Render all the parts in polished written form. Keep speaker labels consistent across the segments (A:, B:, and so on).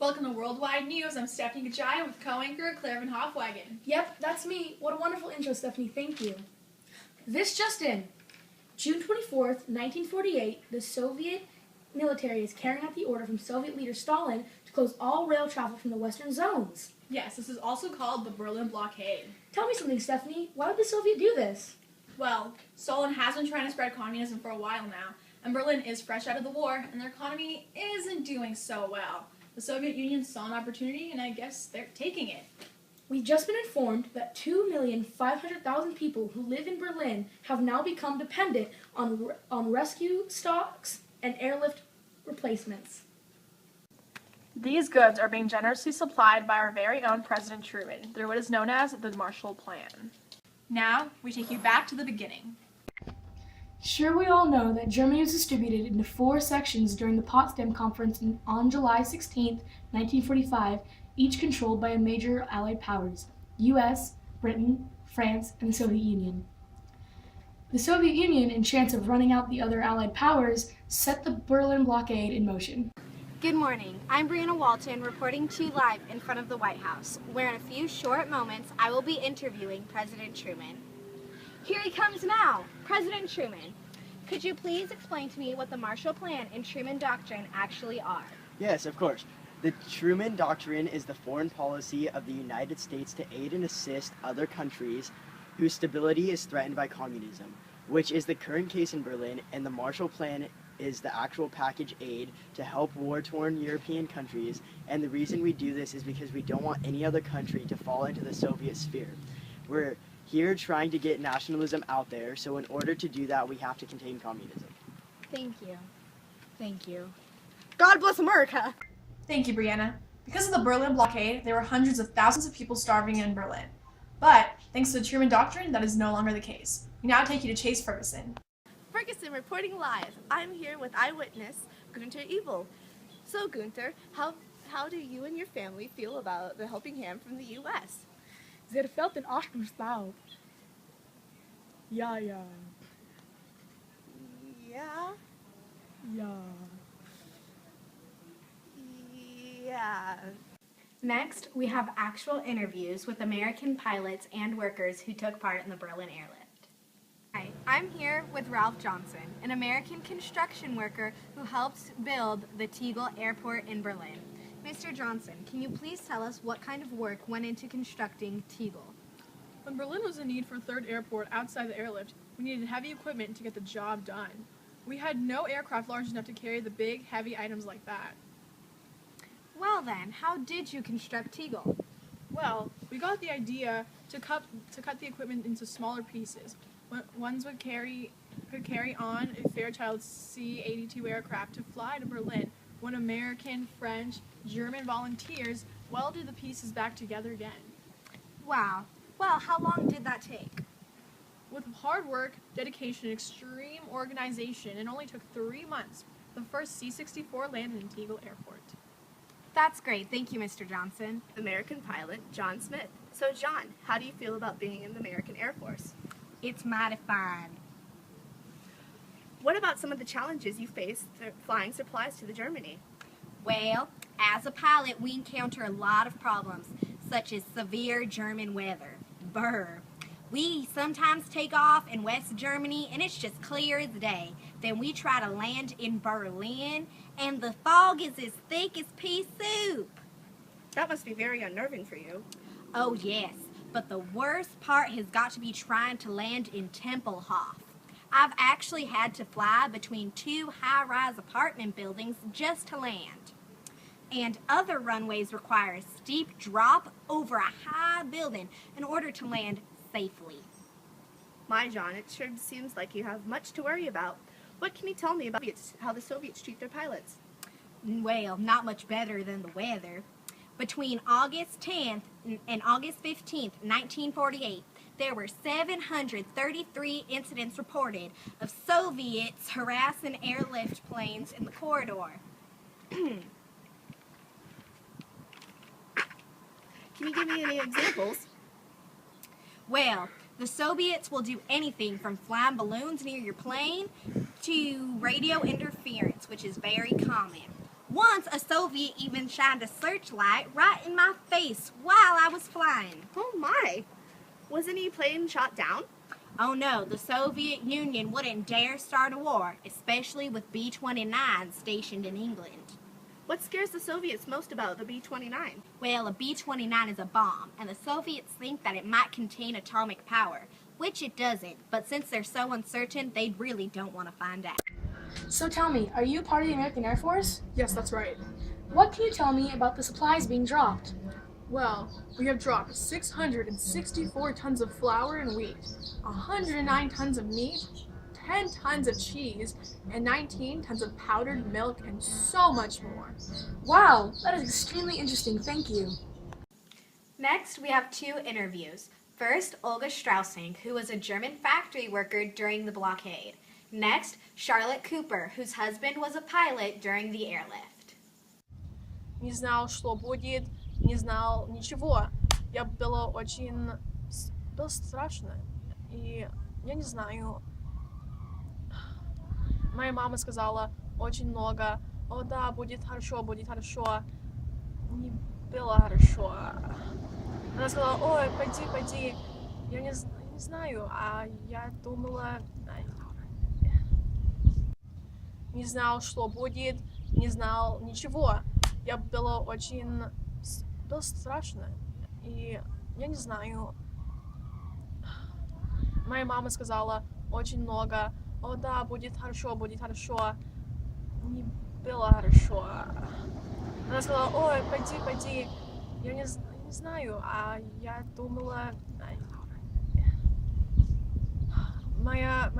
A: Welcome to Worldwide News. I'm Stephanie Gajai with co-anchor Claire Van Hofwagen.
B: Yep, that's me. What a wonderful intro, Stephanie. Thank you. This just in. June 24th, 1948, the Soviet military is carrying out the order from Soviet leader Stalin to close all rail travel from the western zones.
A: Yes, this is also called the Berlin Blockade.
B: Tell me something, Stephanie. Why would the Soviet do this?
A: Well, Stalin has been trying to spread communism for a while now, and Berlin is fresh out of the war, and their economy isn't doing so well. The Soviet Union saw an opportunity, and I guess they're taking it.
B: We've just been informed that 2,500,000 people who live in Berlin have now become dependent on rescue stocks and airlift replacements.
A: These goods are being generously supplied by our very own President Truman through what is known as the Marshall Plan. Now, we take you back to the beginning.
B: Sure, we all know that Germany was distributed into 4 sections during the Potsdam Conference on July 16, 1945, each controlled by a major Allied powers, US, Britain, France, and the Soviet Union. The Soviet Union, in chance of running out the other Allied powers, set the Berlin blockade in motion.
C: Good morning. I'm Brianna Walton, reporting to you live in front of the White House, where in a few short moments I will be interviewing President Truman. Here he comes now, President Truman. Could you please explain to me what the Marshall Plan and Truman Doctrine actually are?
D: Yes, of course. The Truman Doctrine is the foreign policy of the United States to aid and assist other countries whose stability is threatened by communism, which is the current case in Berlin, and the Marshall Plan is the actual package aid to help war-torn European countries, and the reason we do this is because we don't want any other country to fall into the Soviet sphere. We're here trying to get nationalism out there, so in order to do that, we have to contain communism.
C: Thank you. Thank you. God bless America!
A: Thank you, Brianna. Because of the Berlin blockade, there were hundreds of thousands of people starving in Berlin. But, thanks to the Truman Doctrine, that is no longer the case. We now take you to Chase Ferguson.
E: Ferguson reporting live. I'm here with eyewitness Gunther Ebel. So Gunther, how do you and your family feel about the helping hand from the U.S.?
B: Sehr felt in Aschenstaub. Ja.
E: Yeah?
B: Ja.
E: Yeah.
C: Next, we have actual interviews with American pilots and workers who took part in the Berlin airlift. Hi, I'm here with Ralph Johnson, an American construction worker who helped build the Tegel Airport in Berlin. Mr. Johnson, can you please tell us what kind of work went into constructing Tegel?
A: When Berlin was in need for a third airport outside the airlift, we needed heavy equipment to get the job done. We had no aircraft large enough to carry the big, heavy items like that.
C: Well then, how did you construct Tegel?
A: Well, we got the idea to cut the equipment into smaller pieces. Ones could carry on a Fairchild C-82 aircraft to fly to Berlin when American, French, German volunteers welded the pieces back together again.
C: Wow. Well, how long did that take?
A: With hard work, dedication, and extreme organization, it only took 3 months. The first C-64 landed in Tegel Airport.
C: That's great. Thank you, Mr. Johnson.
E: American pilot John Smith. So John, how do you feel about being in the American Air Force?
C: It's mighty fine.
E: What about some of the challenges you face flying supplies to the Germany?
C: Well, as a pilot, we encounter a lot of problems, such as severe German weather. Brr. We sometimes take off in West Germany and it's just clear as day. Then we try to land in Berlin and the fog is as thick as pea soup.
E: That must be very unnerving for you.
C: Oh yes, but the worst part has got to be trying to land in Tempelhof. I've actually had to fly between 2 high-rise apartment buildings just to land. And other runways require a steep drop over a high building in order to land safely.
E: My John, it sure seems like you have much to worry about. What can you tell me about how the Soviets treat their pilots?
C: Well, not much better than the weather. Between August 10th and August 15th, 1948, there were 733 incidents reported of Soviets harassing airlift planes in the corridor.
E: Can you give me any examples?
C: Well, the Soviets will do anything from flying balloons near your plane to radio interference, which is very common. Once a Soviet even shined a searchlight right in my face while I was flying.
E: Oh my! Was any plane shot down?
C: Oh no, the Soviet Union wouldn't dare start a war, especially with B-29s stationed in England.
E: What scares the Soviets most about the B-29?
C: Well, a B-29 is a bomb, and the Soviets think that it might contain atomic power, which it doesn't, but since they're so uncertain, they really don't want to find out.
B: So tell me, are you part of the American Air Force?
A: Yes, that's right.
B: What can you tell me about the supplies being dropped?
A: Well, we have dropped 664 tons of flour and wheat, 109 tons of meat, 10 tons of cheese, and 19 tons of powdered milk, and so much more.
B: Wow, that is extremely interesting. Thank you.
C: Next, we have 2 interviews. First, Olga Strausing, who was a German factory worker during the blockade. Next, Charlotte Cooper, whose husband was a pilot during the airlift.
A: Не знал, что будет, не знал ничего. Я было очень... было страшно. И я не знаю. Моя мама сказала очень много. О да, будет хорошо, будет хорошо. Не было хорошо. Она сказала, ой, пойди, пойди. Я не знаю, а я думала... Не знал, что будет, не знал ничего. Я было очень... было страшно. И я не знаю. Моя мама сказала очень много. О да, будет хорошо, будет хорошо. Не было хорошо. Она сказала, ой, пойди, пойди. Я не знаю, а я думала... Моя...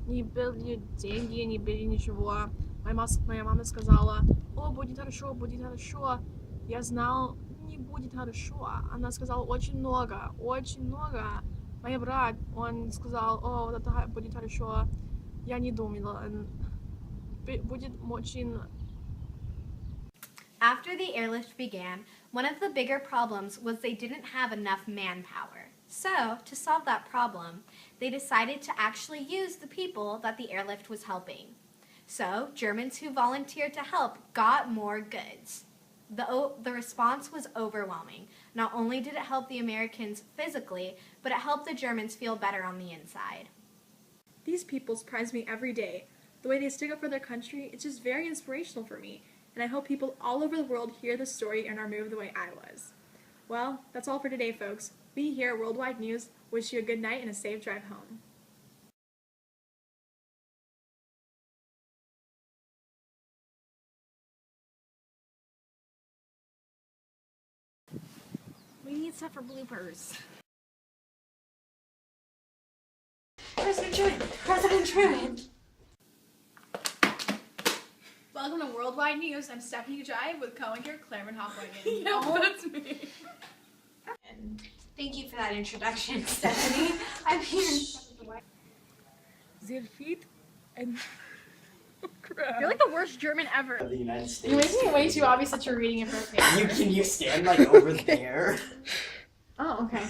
A: Не были деньги, не были ничего. Моя мама сказала, о, будет хорошо, будет хорошо. Я знал, не будет хорошо. Она сказала очень много, очень много. Мой брат, он сказал, о, вот это будет хорошо. Я не думала. Будет очень...
C: After the airlift began, one of the bigger problems was they didn't have enough manpower. So, to solve that problem, they decided to actually use the people that the airlift was helping. So, Germans who volunteered to help got more goods. The response was overwhelming. Not only did it help the Americans physically, but it helped the Germans feel better on the inside.
A: These people surprise me every day. The way they stick up for their country, it's just very inspirational for me. And I hope people all over the world hear this story and are moved the way I was. Well, that's all for today, folks. We here at Worldwide News wish you a good night and a safe drive home.
C: We need stuff for bloopers.
B: President Truman! President Truman!
A: Welcome to Worldwide News. I'm Stephanie Jive with co-anchor Claremont Hopwagon.
B: No.
A: That's me.
C: Thank you for that introduction, Stephanie. I'm here.
A: Their feet and... Crap.
E: You're like the worst German ever.
D: Of the United States.
B: You're making it way too obvious that you're reading it verbatim.
D: Can you stand like over there?
A: Oh, okay.